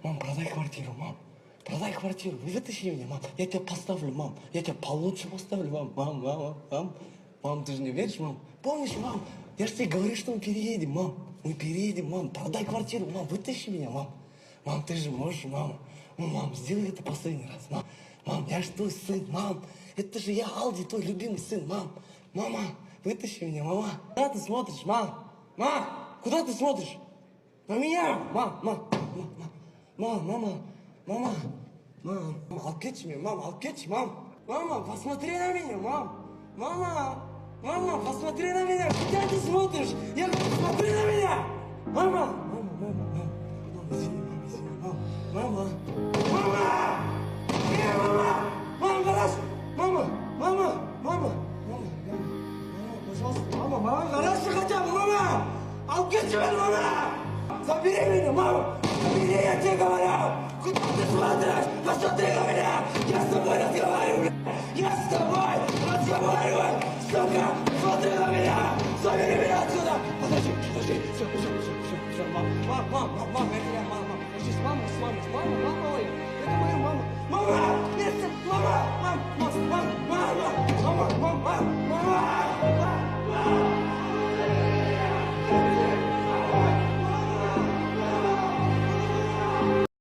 мам, продай квартиру, мам. Продай квартиру, вытащи меня, мам. Я тебя поставлю, мам. Я тебя получше поставлю, мам. Мам. Мам, ты же не веришь, мам? Помнишь, мам? Я же тебе говорю, что мы переедем, мам. Мы переедем, мам. Продай квартиру, мам. Вытащи меня, мам. Мам, ты же можешь, мама. Ну, мам, сделай это последний раз, мам. Мам, я же твой сын, мам. Это же я, Алди, твой любимый сын, мам. Мама, вытащи меня, мама. Куда ты смотришь, мам? Мам, куда ты смотришь? На меня! Мама, алкетчи меня, мам, алкетчи, мам. Мама, посмотри на меня, мам. Мама, посмотри на меня. Куда ты смотришь? Я говорю, смотри на меня. Мама, извини, мама. Мама, гараж. Мама, пожалуйста, мама, гараж хотя бы, мама. Алкетчи меня, мама. Забери меня, мама! Забери, я тебе говорю! Куда ты смотришь? Посмотри на меня! Я с тобой разговариваю! Я с тобой разговариваю! Сука! Смотри на меня! Забери меня отсюда! Подожди! Все, мам, я тебя